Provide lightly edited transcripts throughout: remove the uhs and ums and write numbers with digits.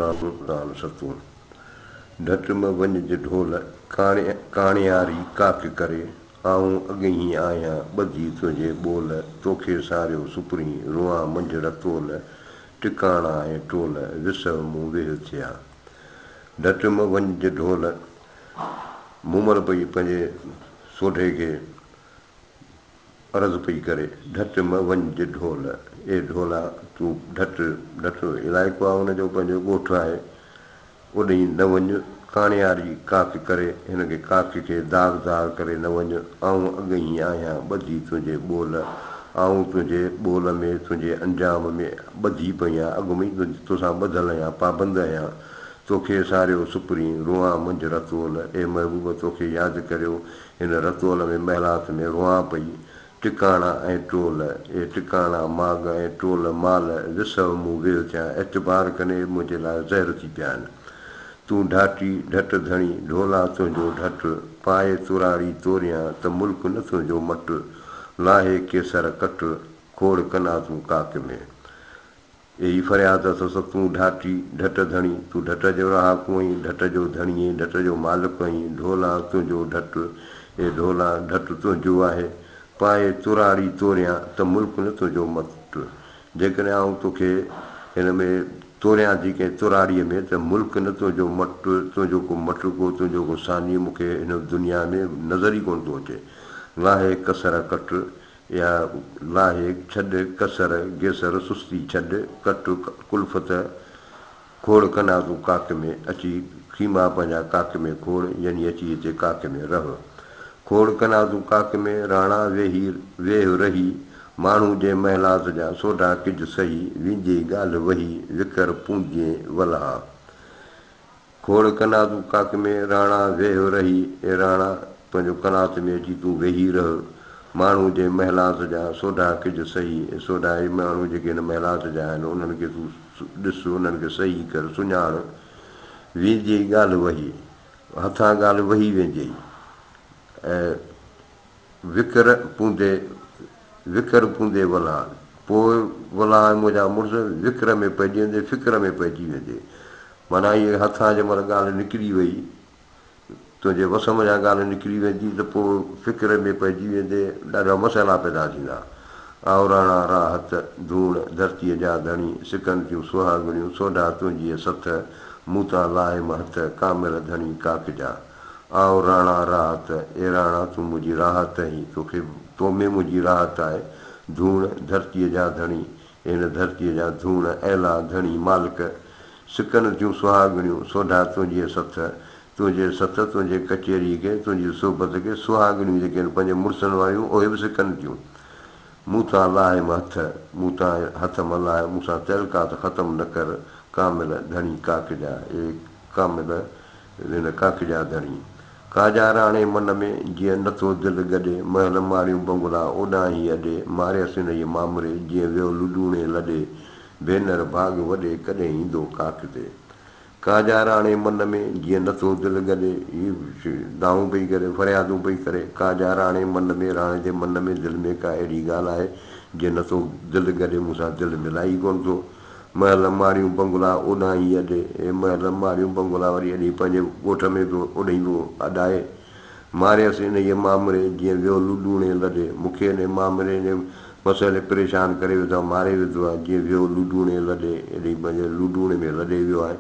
राम सतून ढट में वञ ढोल काणियारी काक करे आऊं अॻही आहियां ॿधी तुंहिंजे ॿोल तोखे सारियो सुपरी रुआं मंझि रतोल टिकाणा ऐं टोल विसव मूं वेह थिया ढट में वञ ढोल मुमल पई पंहिंजे सोढे खे अर्ज़ु पई करे ढट में वञ ढोल ए ढोला तूं ढट इलाइक़ो आहे हुनजो पंहिंजो ॻोठु आहे ओॾई न वञ काणियारी काक करे हिनखे काक खे दाग़ दाग़ करे न वञ आऊं अॻही आहियां ॿधी तुंहिंजे ॿोल आऊं तुंहिंजे ॿोल में तुंहिंजे अंजाम में ॿधी पई आहियां अॻु में ई तोसां ॿधल आहियां पाबंद आहियां तोखे सारियो सुपरी रुआं मंझि रतोल ए महबूब तोखे यादि करियो हिन रतोल में महिलात में रुआं पई टिकाणा ऐं टोल ए टिकाणा माग ऐं टोल माल विसव मूं वेह थिया एतबार कने मुंहिंजे लाइ ज़हर थी पिया आहिनि तूं ढाटी ढट धणी ढोला तुंहिंजो ढट पाए तुराड़ी तोरियां त मुल्क न तुंहिंजो मट लाहे केसर कट खोड़ कना तूं काक में यही फरियाद अथसि तूं ढाटी ढट धणी तूं ढट जो रहाकू आहीं ढट जो धणी आहीं ढट जो मालिक आहीं ढोला तुंहिंजो ढट ए ढोला ढट तुंहिंजो आहे पाए तुराड़ी तोरियां त मुल्क न तुंहिंजो मट जेकॾहिं आऊं तोखे हिन में तोरियां थी कंहिं तुराड़ीअ में त मुल्क न तुंहिंजो मट तुंहिंजो को मटको तुंहिंजो को सानी मूंखे हिन दुनिया में नज़र ई कोन थो अचे लाहे कसर कट या लाहे छॾ कसर गेसर सुस्ती छॾ कट कुल्फत खोड़ कना तूं काक में अची खीमा पंहिंजा काक में खोड़ यानी अची हिते काक में रह खोड़ कना तूं काक में राणा वेह रही माण्हू जे महिलात जा सोढा किज सही विंझे ॻाल्हि वही विकर पूंजे वलहा खोड़ कना तूं काक में राणा वेह रही ए राणा पंहिंजो कनात में अची तूं वेही रह माण्हू जे महिलात जा सोढा किज सही सोढा ई माण्हू जेके हिन महिलात जा आहिनि उन्हनि खे तूं ॾिस उन्हनि खे सही कर सुञाण विंझे ॻाल्हि वही हथां ॻाल्हि वही वेंझे ऐं विकर पूंदे वला पोइ वला मुंहिंजा मुड़ुस विकर में पइजी वेंदे फ़िक्र में पइजी वेंदे माना इहे हथां जंहिं महिल ॻाल्हि निकिरी वई तुंहिंजे वसम जा ॻाल्हि निकिरी वेंदी त पोइ फ़िक्र में पइजी वेंदे ॾाढा मसाइला पैदा थींदा आवराणा राहत धूण धरतीअ जा धणी सिकनि थियूं सुहागणियूं सोढा तुंहिंजी सथ मूं तां लाहे महत कामिल धणी काक जा आओ राणा राहत ए राणा तूं मुंहिंजी राहत आहीं तोखे तो में मुंहिंजी राहत आहे धूण धरतीअ जा धणी हिन धरतीअ जा धूण ऐला धणी मालिक सिकनि थियूं सुहागणियूं सोढा तुंहिंजी सथ तुंहिंजे कचेरी खे तुंहिंजी सोबत खे सुहागणियूं जेके आहिनि पंहिंजे मुड़ुसनि वारियूं उहे बि सिकनि थियूं मूं तां लाहे हथ मूं तां हथ मलाए मूंसां तहलकात ख़तमु न कर कामिल धणी काक जा ए कामिल हिन काक जा धणी काजा राणे मन में जीअं नथो दिलि गॾे महल मारियूं बंगला ओॾां ई अॾे मारियसि हिन जे मामरे जीअं वियो लुडूणे लॾे भेनर भाग वॾे कॾहिं ईंदो काक ते काजा राणे मन में जीअं नथो दिलि गॾे हीअ दाऊं पई करे फरियादूं पई करे काजा राणे मन में राणे जे मन में दिलि में का अहिड़ी ॻाल्हि आहे जीअं नथो दिलि गॾे मूंसां दिलि मिलाई कोन थो महल मारियूं बंगला ओॾां ई अॾे ऐं महल मारियूं बंगला वरी अॾी पंहिंजे ॻोठ में बि ओॾे ई अॾाए मारियसि हिन जे मामरे जीअं वियो लुडूणे लॾे मूंखे हिन मामरे जे मसइले परेशान करे विधो आहे मारे विधो आहे जीअं वियो लुडूणे लॾे एॾी पंहिंजे लुडूणे में लॾे वियो आहे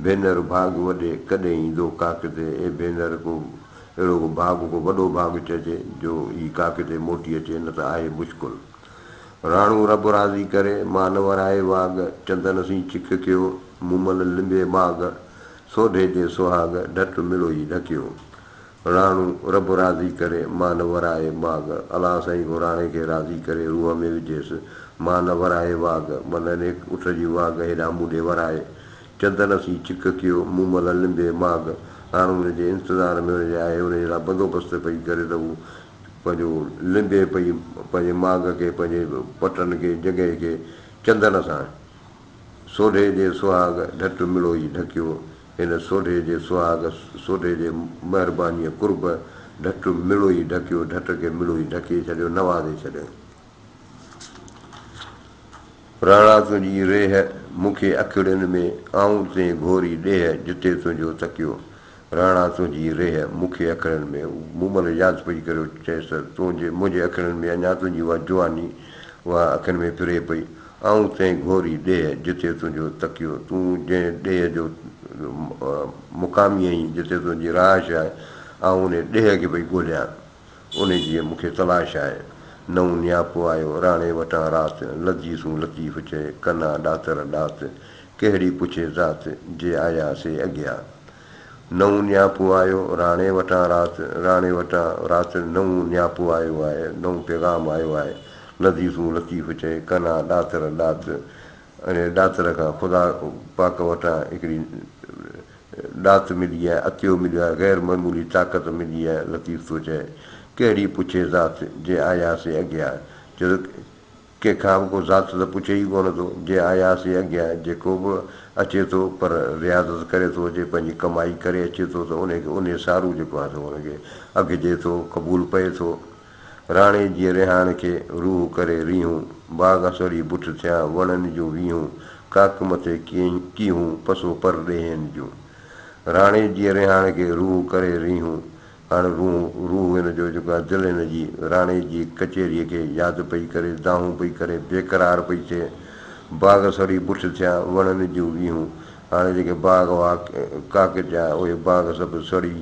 भेनर भाग वॾे कॾहिं ईंदो काक ते ऐं भेनर को अहिड़ो को भाग को वॾो भाग चइजे जो हीअ काक ते मोटी अचे न त आहे मुश्किल राणू रब राज़ी करे मां न वराए वाग चंदन सी चिक कयो मुमल लिंबे माग सोढे जे सुहाग ढट मिलो ई ढकियो राणू रब राज़ी करे मां न वराए माग अलाह साईं को राणे खे राज़ी करे रूह में विझेसि मां न वराए वाग मन उठ जी वाग हेॾां मूंॾे वराए चंदन सी चिक कयो मुमल लिंबे माग हाणे हुनजे इंतज़ार में हुनजे आहे हुनजे लाइ बंदोबस्तु पई करे त हू पंहिंजो लिंबे पई पंहिंजे माग खे पंहिंजे पटनि खे जॻहि खे चंदन सां सोढे जे सुहाग ढट मिलो ई ढकियो हिन सोढे जे सुहाग सोढे जे महिरबानीअ कुर्ब ढट मिलो ई ढकियो ढट खे मिलो ई ढके छॾियो नवाज़े छॾियो राणा तुंहिंजी रेह मूंखे अखिड़ियुनि में आऊं ते घोरी ॾेह जिते तुंहिंजो तकियो राणा तुंहिंजी रेह मूंखे अखिड़ियुनि में मूं महिल यादि पई करे चएसि मुंहिंजे अखिड़ियुनि में अञा तुंहिंजी उहा जुआनी उहा अखियुनि में फिरे पई आऊं ते घोरी ॾेह जिते तुंहिंजो तकियो तूं जंहिं ॾेह जो मुक़ामी आहीं जिते तुंहिंजी रहाइश आहे ऐं उन ॾेह खे भई ॻोल्हियां उन जी मूंखे तलाश आहे नऊं नियापो आयो राणे वटां राति लतीसूं लतीफ़ चए कना ॾातर ॾात कहिड़ी पुछे ज़ात जे आयासीं अॻियां नऊं नियापो आयो राणे वटां राति नऊं नियापो आयो आहे नऊं पैगाम आयो आहे लतीसूं लतीफ़ चए कना ॾातर ॾात अने ॾातर खां ख़ुदा पाक वटां हिकिड़ी ॾात मिली आहे अतियो मिलियो आहे ग़ैर मामूली ताक़त मिली आहे लतीफ़ थो चए कहिड़ी पुछे ज़ात जे आयासीं अॻियां छो त कंहिंखां बि को ज़ात त पुछे ई कोन थो जे आयासीं अॻियां जेको बि अचे थो पर रियाज़त करे थो जे पंहिंजी कमाई करे अचे थो त उन सारू जेको आहे हुनखे अॻिजे थो क़बूलु पए थो राणे जी रिहाण खे रूह करे रीहूं बाग़ सड़ी बुठ थिया वणनि जूं वीहूं काक मथे कीहूं पसो पर ॾेहनि जूं राणे जी रिहाण खे रूह करे रीहूं हाणे रूह हिन जो जेको आहे दिलि हिन जी राणे जी कचेरीअ खे यादि पई करे दाहूं पई करे बेक़रार पई थिए बाग़ सड़ी बुठ थिया वणनि जूं वीहूं हाणे जेके बाग़ हुआ काकजा उहे बाग़ सभु सड़ी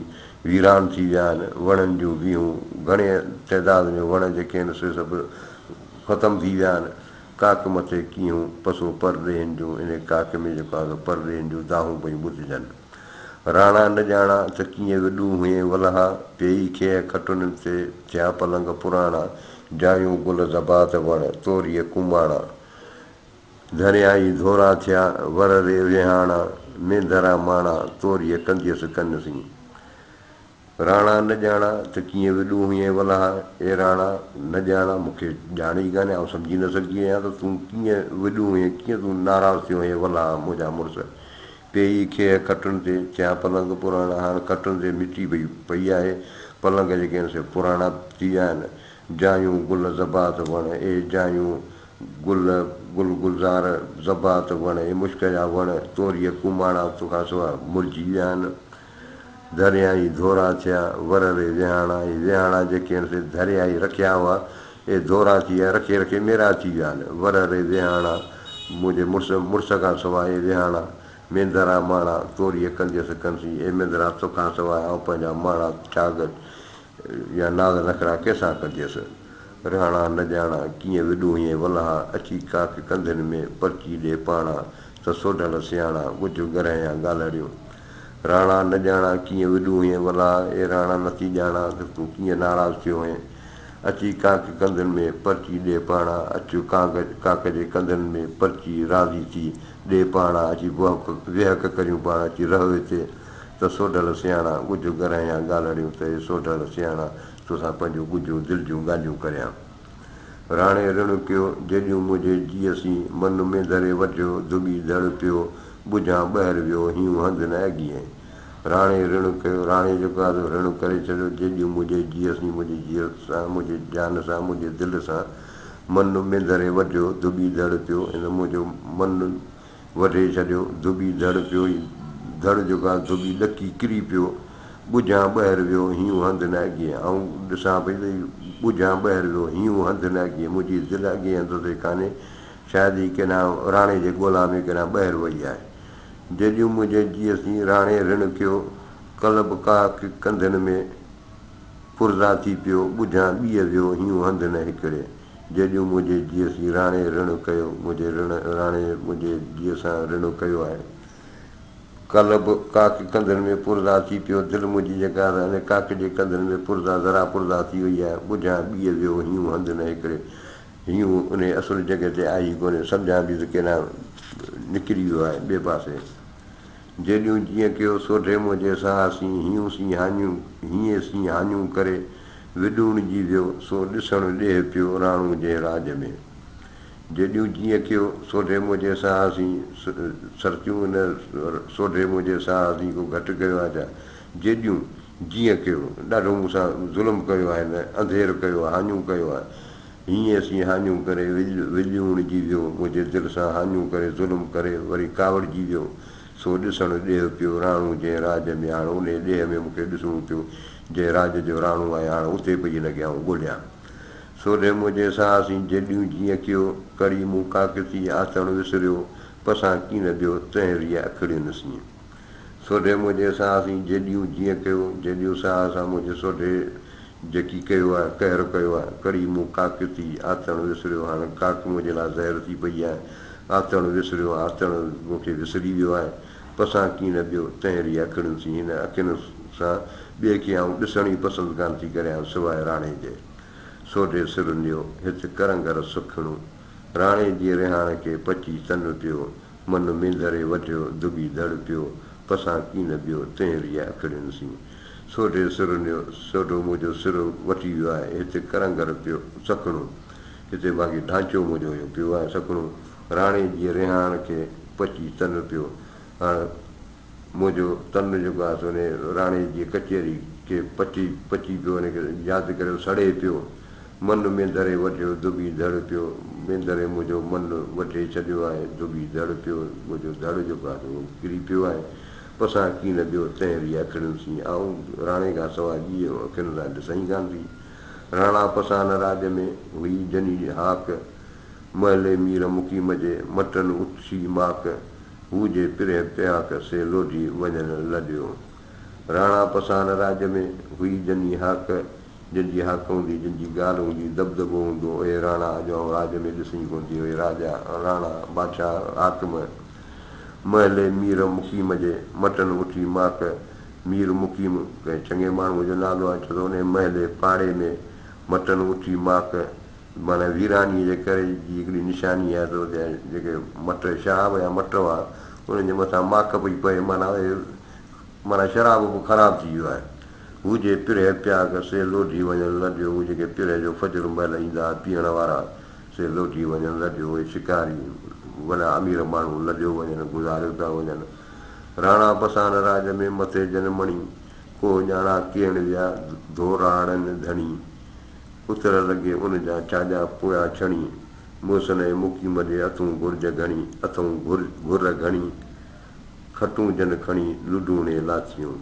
वीरान थी विया आहिनि वणनि जूं वीहूं घणे तइदाद में वण जेके आहिनि से सभु ख़तमु थी विया आहिनि काक मथे कीहूं पसो परॾेहनि जूं इन काक में जेको आहे परॾेहनि जूं दाहूं पई ॿुधजनि राणा न ॼाणा त कीअं विॾूं हुए वलहा पेई खे खटुनि ते थिया पलंग पुराणा जायूं गुल ज़बात वण तोरीअ कुमाणा दरियाई धोरा थिया वर रे विहाणा मेंदरा माणा तोरीअ कंदियसि कनसी राणा न ॼाणा त कीअं विॾूं हुए वलहा ए राणा न ॼाणा मूंखे ॼाणे ई कान्हे ऐं सम्झी न सघी आहियां त तूं कीअं विॾूं हुए कीअं तूं नाराज़ थियो हुए वलहा मुंहिंजा मुड़ुस पेई खे खटुनि ते थिया पलंग पुराणा हाणे खटुनि ते मिटी पई आहे पलंग जेके आहिनि से पुराणा थी विया आहिनि जायूं गुल ज़बात वण ए जायूं गुलज़ार ज़बात वण ए मुश्क जा वण तोरीअ कुमाणा तोखां सवाइ मुरिजी विया आहिनि दरियाई धोरा थिया वर रे विहाणा इहे विहाणा जेके आहिनि से दरियाई रखिया हुआ इहे धोरा थी विया रखे रखे मेरा थी विया आहिनि वर रे विहाणा मुंहिंजे मुड़ुस खां सवाइ इहे विहाणा मेंदरा माणा तोरीअ कंदियसि कंसी ए मेंदरा तोखां सवाइ ऐं पंहिंजा माणा छाग या नाज़ नखरा कंहिंसां कंदियसि राणा न ॼाणा कीअं विॾूं हीअं वलहा अची काक कंधनि में परची ॾे पाणा त सोढल सियाणा ॻुझ ॻरायां ॻाल्हाड़ियो राणा न ॼाणा कीअं विॾूं हीअं वलहा ए राणा नथी ॼाणा त तूं कीअं नाराज़ थियो हुएं अची काक कंधनि में परची ॾे पाणा अचु काक जे कंधनि में परची राज़ी थी ॾे पाणा अची विहक करियूं पाण अची रहो हिते त सोढल सियाणा ॻुझ ॻरायां ॻाल्हाड़ियूं त हे सोढल सियाणा तोसां पंहिंजो ॻुझो दिलि जूं ॻाल्हियूं करियां राणे ऋण कयो जेॾियूं मुंहिंजे जीअसीं मन में धरे वठियो दुॿी धड़ पियो ॿुझां ॿाहिरि वियो हीअं हंधि न अॻिए राणे ऋण कयो राणे जेको आहे ऋण करे छॾियो जेॾियूं मुंहिंजे जीअसीं मुंहिंजी जीअ सां मुंहिंजे जान सां मुंहिंजे दिलि सां मन में धरे वठियो दुॿी धड़ पियो हिन मुंहिंजो मनु वढे छॾियो दुॿी धड़ पियो धड़ जेको आहे दुॿी ॾकी किरी पियो ॿुझां ॿाहिरि वियो हीअं हंधि न अॻिए ऐं ॾिसां पई त ॿुझां ॿाहिरि वियो हीअं हंधि न अॻिए मुंहिंजी दिलि अॻे हंधि ते कान्हे शायदि ई केॾां राणे जे ॻोल्हा में केॾां ॿाहिरि वई आहे जेॾियूं मुंहिंजे जीअसीं राणे ऋण कयो कल्ब काक कंधनि में पुरज़ा थी पियो ॿुझां ॿीअ वियो हीअं हंधि न हिकिड़े जेॾियूं मुंहिंजे जीअसीं राणे ऋण कयो राणे मुंहिंजे जीअ सां ऋण कयो आहे कल्ह बि काक कंधनि में पुरज़ा थी पियो दिलि मुंहिंजी जेका आहे काक जे कंधनि में पुरज़ा ज़रा पुरज़ा थी वई आहे ॿुझां ॿीअ वियो हीअं हंधि न हिकिड़े हीअं उन असुल जॻह ते आई कोन्हे सम्झां बि त केॾां निकिरी वियो आहे ॿिए पासे जेॾियूं जीअं कयो सोढे मुंहिंजे साहसी हीअं सी हानियूं करे विॾूण जी वियो सो ॾिसणु ॾे पियो राणू जे राज में जेॾियूं जीअं कयो सोढे मुंहिंजे साहसी सरतियूं हिन सोढे मुंहिंजे साहसी को घटि कयो आहे छा जेॾियूं जीअं कयो ॾाढो मूंसां ज़ुल्म कयो आहे हिन अंधेर कयो आहे हानियूं कयो आहे हीअं असीं हानियूं करे विलियूं उणिजी वियो मुंहिंजे दिलि सां हानियूं करे ज़ुल्म करे वरी कावड़जी वियो सो ॾिसणु ॾेह पियो राणू जंहिं राज में हाणे उन ॾेह में मूंखे ॾिसणो पियो जंहिं राज जो राणू आहे हाणे उते पई लॻिया ऐं ॻोल्हियां सोॾे मुंहिंजे साहसी जॾियूं जीअं कयो कड़ी मूं काकती आतण विसरियो पसां कीन ॿियो तहरी अखड़ियुनि सीं सोॾे मुंहिंजे साहसी जॾियूं जीअं कयो जॾियूं साह सां मुंहिंजे सोॾे जेकी कयो आहे कहर कयो आहे कड़ी मूं काकती आतण विसरियो हाणे काक मुंहिंजे लाइ ज़हर थी पई आहे आतण विसरियो आतण मूंखे विसरी वियो आहे पसां कीन ॿियो तहरी अखड़ियुनि सीं हिन अखियुनि सां ॿिए खे आउं ॾिसण ई पसंदि कान थी करियां सवाइ राणे जे सोॾे सिर नियो हिते करंगर सुखिणो राणे जी रिहाण खे पची तन पियो मन मेंदरे वढियो दुबी धड़ पियो पसां कीन ॿियो तहरी अखड़ियुनि सीं सोॾे सिर नियो सोॾो मुंहिंजो सिर वठी वियो आहे हिते करंगर पियो सखिणो हिते बाक़ी ढांचो मुंहिंजो इहो पियो आहे सखिणो राणे जी रिहाण खे पची तन पियो हाणे मुंहिंजो तन जेको आहे सो राणे जी कचहरी खे पची पियो हुनखे यादि करे सड़े पियो मन मेंदरे वढियो दुबी धड़ पियो मेंदरे मुंहिंजो मन वढे छॾियो आहे दुबी धड़ पियो मुंहिंजो धड़ जेको आहे उहो किरी पियो आहे पसां कीन ॿियो तहरी अखड़ियुनि सीं ऐं राणे खां सवाइ ॿी अखियुनि सां ॾिसई कान थी राणा पसान राज में हुई जनी हाक महले मीर मुकीम जे मटन उछी माक हू जे पिरे प्याक से लोधी वञण लॾियो राणा पसान राज में हुई जनी हाक जंहिंजी हक़ हूंदी जंहिंजी ॻाल्हि हूंदी दबदबो हूंदो उहे राणा अॼु राज में ॾिसणी कोन थी उहे राजा राणा बादशाह हाकम महले मीर मुकीम जे मटन उठी माक मीर मुकीम कंहिं चङे माण्हूअ जो नालो आहे छो त उन महले पाड़े में मटन उठी माक माना वीरानीअ जे करे जी हिकिड़ी निशानी आहे त उते जेके मट शराब या मट हुआ उन्हनि जे मथां माक पई पए माना शराब बि ख़राबु थी वियो आहे हू जे पिरे प्याग से लोधी वञणु लॾियो हू जेके पिरे जो फजर महिल ईंदा पीअण वारा से लोधी वञणु लॾियो उहे शिकारी वॾा अमीर माण्हू लॾियो वञनि गुज़ारियो पिया वञनि राणा पसान राज में मथे जनमणी को ॼाणा केण विया धोराड़नि धणी उतर लॻे उन जा चाॼा पोया छणी मूसन ऐं मुकीम जे हथूं घुर्ज घणी हथूं घुर घणी खटूं जन खणी लुडूणे लाथियूं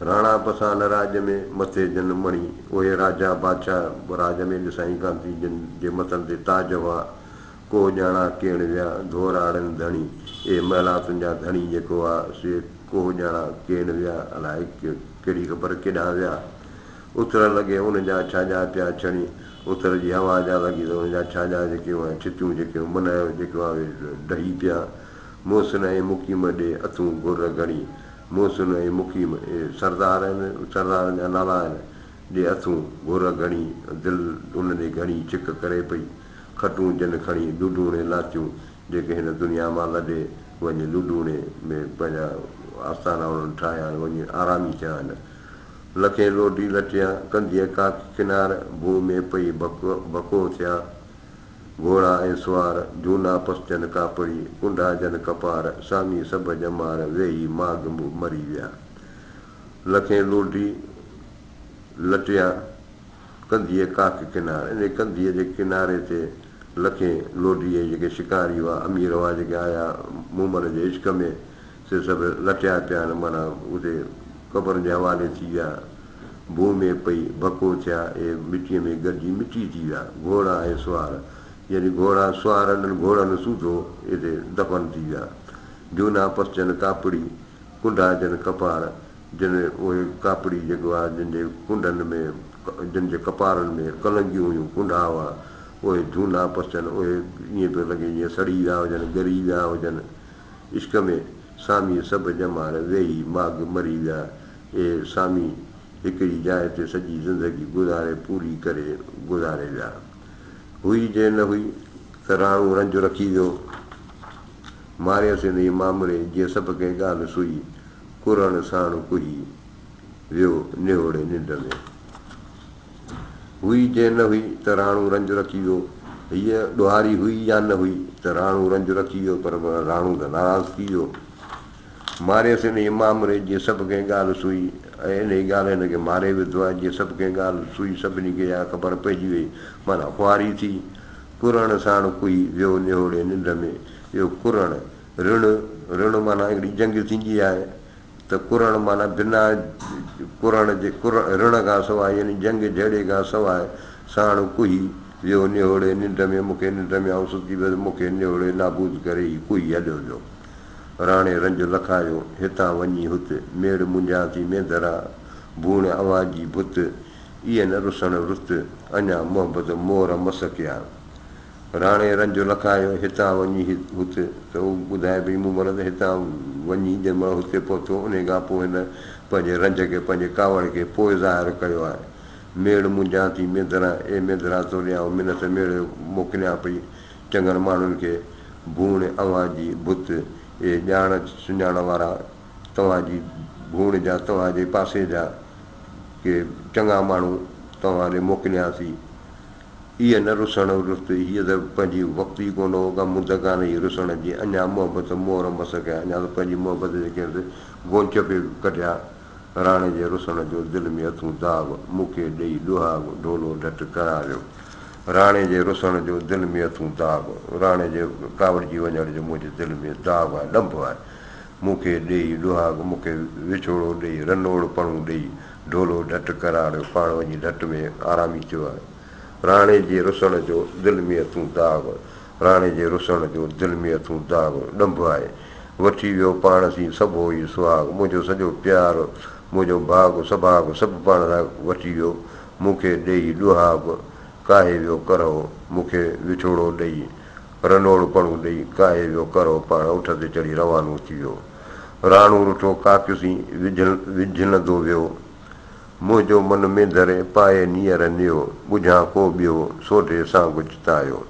राणा पसान राज में मथे जन मणी उहे राजा बादशाह राज में ॾिसाई कान थी जिन जे मथनि ते ताज हुआ को ॼाणा केण विया धोराड़नि धणी ए महिला तुंहिंजा धणी जेको आहे से को ॼाणा केण विया अलाए कहिड़ी ख़बर केॾांहुं विया उतर लॻे उन जा छाजा पिया छणी उतर जी हवा जा लॻी त उन जा छाजा जेके हुआ छितियूं जेके मन जेको आहे ढही पिया मोसन ऐं मुकीम ॾे हथूं घुर घणी मोसन ऐं मुकीम सरदार आहिनि सरदारनि जा नाला आहिनि ॾे हथूं घुर घणी दिलि उन ॾे घणी छिक करे पई खटूं जन खणी लुडूणे लाथियूं जेके हिन दुनिया मां लॾे वञी लुडूणे में पंहिंजा आस्थाना उन्हनि ठाहिया आहिनि वञी आरामी थिया आहिनि लखे लोडी लटिया कंधीअ का किनार भू में पई बको थिया घोड़ा ऐं सुवार झूना पसजन कापड़ी कुंडा जन कपार सामी सभ जमार वेही माग मरी विया लखे लोडी लटिया कंधीअ काक किनार इन कंधीअ जे किनारे ते लखे लोडीअ जेके शिकारी हुआ अमीर हुआ जेके आया मूमल जे इश्क में से सभु लटिया पिया आहिनि माना उते क़बर जे हवाले थी विया भू में पई बको थिया ऐं मिटीअ में गॾिजी मिटी थी विया घोड़ा ऐं सुवार यानी घोड़ा सुवार घोड़नि सूधो हिते दफ़न थी विया झूना पसजन कापड़ी कुंडा जन कपार जिन उहे कापड़ी जेको आहे जिन जे कुंडनि में जिन जे कपारनि में कलंगियूं हुयूं कुंडा हुआ उहे झूना पसजन उहे ईअं पियो लॻे जीअं सड़ी विया हुजनि ॻरी विया हुजनि इश्क में सामी सभु जमार वेही माग मरी विया ए सामी हिकिड़ी जाइ ते सॼी ज़िंदगी गुज़ारे पूरी करे गुज़ारे विया हुई जे न हुई त राणू रंज रखी वियो मारियसि हिन मामरे जीअं सभु कंहिं ॻाल्हि सुई कुरण साण कुही वियो निहोड़े निंड में हुई जे न हुई त राणू रंज रखी वियो हीअ ॾुहारी हुई या न हुई त राणू रंज रखी वियो पर राणू त नाराज़ थी वियो मारियसि हिन मामरे जीअं सभु कंहिं ॻाल्हि सुई ऐं इन ई ॻाल्हि हिनखे मारे विधो आहे जीअं सभु कंहिं ॻाल्हि सुई सभिनी खे इहा ख़बर पइजी वई माना खुआरी थी कुरण साण कुई वियो निहोड़े निंड में इहो कुरण ऋण माना हिकिड़ी जंग थींदी आहे त कुरण माना बिना कुरण जे ऋण खां सवाइ यानी जंग जहिड़े खां सवाइ साण कुई वियो निहोड़े निंड में मूंखे निंड में आउं सुती वियुसि मूंखे निहोड़े नाबूद करे ई कुई हलियो वियो राणे रंज लखायो हितां वञी हुते मेड़ मुंझां थी मेंदरा भूण आवाज़ी भुत इहे न रुसण रुत अञा मोहबत मोर मसकिया राणे रंज लखायो हितां वञी हुते त उहो ॿुधाए भई मूं महिल त हितां वञी जंहिं महिल हुते पहुतो उन खां पोइ हिन पंहिंजे रंज खे पंहिंजे कावड़ खे पोइ ज़ाहिर कयो आहे मेड़ मुंझां थी मेंदरा मेंदरा थो ॾियां मिनत मेड़ मोकिलियां पई चङनि माण्हुनि खे भूण आवाज़ी भुत इहे ॼाण सुञाण वारा तव्हांजी भूण जा तव्हांजे पासे जा के चङा माण्हू तव्हां ॾे मोकिलियासीं इहा न रुसण रुस हीअ त पंहिंजी वक़्तु ई कोन हो का मुद कान ई रुसण जी अञा मोहबत मोर मस कया अञा त पंहिंजी मोहबत जेके गोंच पे कढिया राणे जे रुसण जो दिलि में हथूं दाग मूंखे ॾेई ॾुहाग ढोलो ढट करारियो राणे जे रुसण जो दिलि में हथूं दाग राणे जे कावड़जी वञण जो मुंहिंजे दिलि में दाग आहे ॾंभ आहे मूंखे ॾेई ॾुहाग मूंखे विछोड़ो ॾेई रनोड़ पणूं ॾेई ढोलो ढट करारियो पाण वञी ढट में आरामी थियो आहे राणे जे रुसण जो दिलि में हथूं दाग राणे जे रुसण जो दिलि में हथूं दाग ॾंभ आहे वठी वियो पाण सी सभु ई सुहाग मुंहिंजो सॼो प्यारु मुंहिंजो भाग सभाग सभु पाण सां वठी वियो मूंखे ॾेई ॾुहाग काहे वियो करो मूंखे विछोड़ो ॾेई रनोड़पणूं ॾेई काहे वियो करो पाण उठ ते चढ़ी रवानो थी वियो राणो रुठो काकियूंसी विझंदो वियो मुंहिंजो मन में धरे पाए नीअर नियो ॿुझां को ॿियो सोढे सां गुजतायो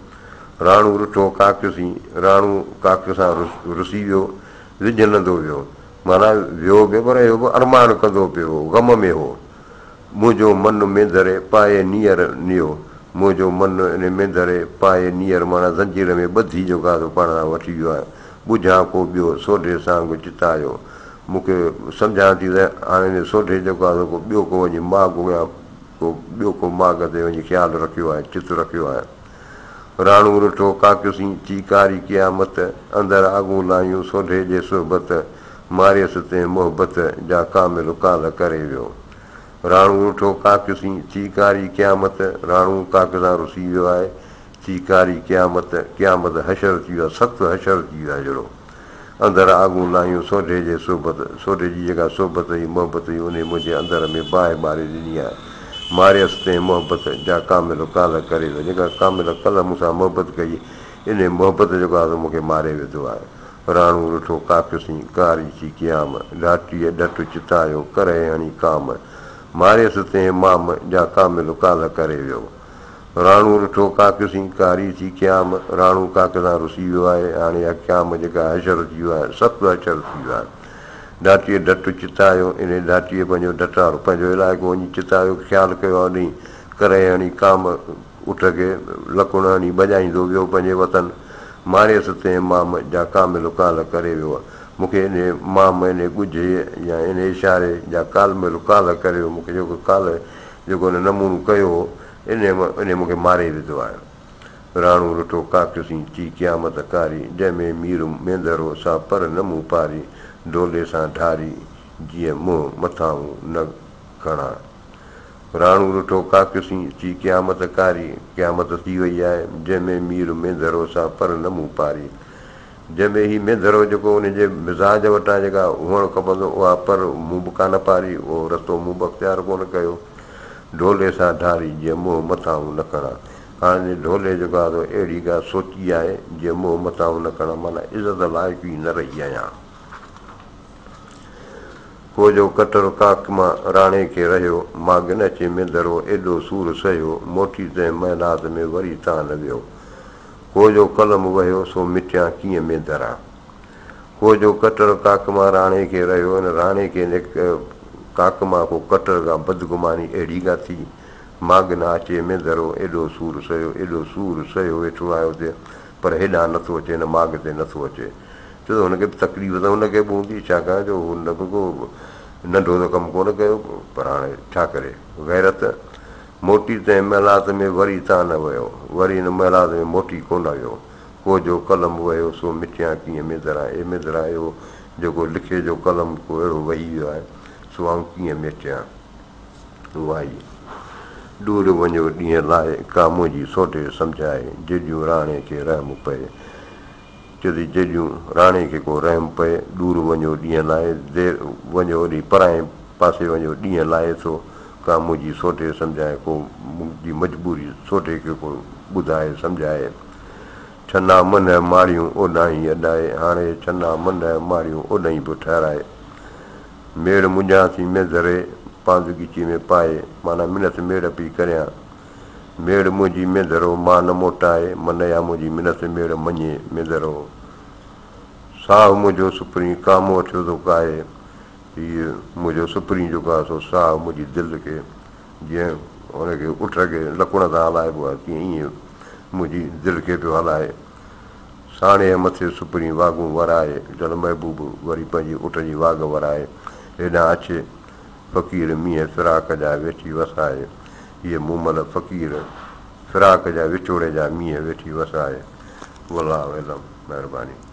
राणू रुठो काकियूंसी राणू काकियूं सां रुसी वियो विझंदो वियो माना वियो बि पर इहो बि अरमान कंदो पियो ग़म में हो मुंहिंजो मन में धरे पाए नीअर नियो मुंहिंजो मन इन में धरे पाए नीअर माना ज़ंजीर में ॿधी जो गादो पाण सां वठी वियो आहे ॿुझां को ॿियो सोढे सां गुजतायो मूंखे सम्झां थी त हाणे सोढे जेको आहे को ॿियो को वञी माग या को ॿियो को माग ते वञी ख़्यालु रखियो आहे चित रखियो आहे राणू रुठो काकियूंसी चीकारी क़यामत अंदरि आगूं लाहियूं सोढे जे सोहबत मारियसि ते मोहबत जा कामिल काल करे वियो राणू रुठो काकियूंसी चीकारी क़यामत राणू काक सां रुसी वियो आहे चीकारी क़यामत हशर थी वियो आहे सख़्तु हशर थी वियो आहे जहिड़ो अंदरि आगूं लाहियूं सोढे जे सोहबत सोढे जी जेका सोहबत हुई मोहबत हुई उन मुंहिंजे अंदरि में बाहि ॿारे ॾिनी आहे मारियसि ते मोहबत जा कामिल काल करे वियो जेका कामिल कल्ह मूंसां मोहबत कई इन मोहबत जेको आहे मूंखे मारे विधो आहे राणू रुठो काकियूंसी कारी सी क़याम ॾाटीअ ॾट चितायो करे हणी काम मारियसि ते माम जा कामिल काल करे वियो राणू रुठो काकियूंसी कारी सी क़याम राणू काक सां रुसी वियो आहे हाणे इहा क़याम जेका हशर थी वियो आहे सख़्तु हशर थी वियो आहे ॾाटीअ ढट चितायो इन ॾाटीअ पंहिंजो ढटारो पंहिंजो इलाइक़ो वञी चितायो ख़्यालु कयो आहे नी करे हणी काम उठ खे लकुण हणी भॼाईंदो वियो पंहिंजे वतन मारियसि ते माम जा कामिल काल करे वियो आहे मूंखे इन माम इन ॻुझे या इन इशारे जा कालमिल काल करे वियो मूंखे जेको काल जेको इन नमूनो कयो हो इन मूंखे मारे विधो आहे राणू रुठो काकियूंसी ची क़यामत कारी जंहिंमें मीर मेंदरो सा पर न मूं पारी डोले सां ढारी जीअं मुंहुं मथां न खणा राणू रुठो काकियूंसी ची क़यामत कारी क़यामत थी वई आहे जंहिंमें मीर मेंदरो सा पर न मूं पारी जंहिंमें ही मेंदरो जेको उनजे मिज़ाज वटां जेका हुअणु खपंदो उहा पर मूं बि कान पारी उहो रस्तो मूं बि अख़्तियार कोन कयो ढोले सां ढारी जीअं मुंहुं मथां न खणा हाणे ढोले जेको आहे अहिड़ी ॻाल्हि सोची आहे जीअं मुंहुं मथां न खणा माना इज़त लाइक़ु ई न रही आहियां को जो कटर काक मां राणे खे रहियो माॻ न अचे मेंदरो एॾो सूर सहियो मोटी ते महिनात में वरी तां न वियो को जो कलम वहियो सो मिटिया कीअं मेंदरा को जो कटर काक मां राणे खे रहियो हिन राणे खे काक मां को कटर खां बदगुमानी अहिड़ी का थी माॻ न अचे मेंदरो एॾो सूर सहियो वेठो आहे हुते पर हेॾां नथो अचे हिन माॻ ते नथो अचे छो त हुनखे बि तकलीफ़ त हुनखे बि हूंदी छाकाणि जो हुन को नंढो त कमु कोन कयो पर हाणे छा करे गैरत मोटी तंहिं महिलात में वरी तव्हां न वियो वरी हिन महिलात में मोटी कोन वियो को जो कलम वियो सो मिटिया कीअं मिदर आयो जेको लिखे जो कलम को अहिड़ो वेही वियो आहे सो आऊं कीअं मिटियां उहा ई ॾूर वञो ॾींहं लाइ का मुंहिंजी सोटे सम्झाए जेॾियूं राणे खे रहम पए चए जेॾियूं राणे खे को रहम पए ॾूर वञो ॾींहं लाइ देरि वञो ओॾी पराए पासे वञो ॾींहं लाइ थो का मुंहिंजी सोटे सम्झाए को मुंहिंजी मजबूरी सोटे खे को ॿुधाए सम्झाए छन्ना मन माड़ियूं ओॾां ई अॾाए हाणे छन्ना मन माड़ियूं ओॾां ई बि ठहिराए मेड़ मुंझां थी मेदरे पांदगीची में पाए माना मिनत मेड़ पई करियां मेड़ मुंहिंजी मेदरो मां न मोटाए मन या मुंहिंजी मिनत मेड़ मञे मेदरो साहु मुंहिंजो सुपिरी कामो थियो थो काए हीअ मुंहिंजो सुपिरी जेको आहे सो साहु मुंहिंजी दिलि खे जीअं हुनखे उठ खे लकुण सां हलाइबो आहे तीअं ईअं मुंहिंजी दिलि खे पियो हलाए साणे मथे सुपिरी वागूं वराए जल महबूब वरी पंहिंजी उठ जी वाग वराए हेॾां अचे फ़क़ीर मींहं फिराक जा वेठी वसाए हीअ मूमल फ़क़ीर फिराक जा विचोड़े जा मींहं वेठी वसाए वल्लाहु अलम महिरबानी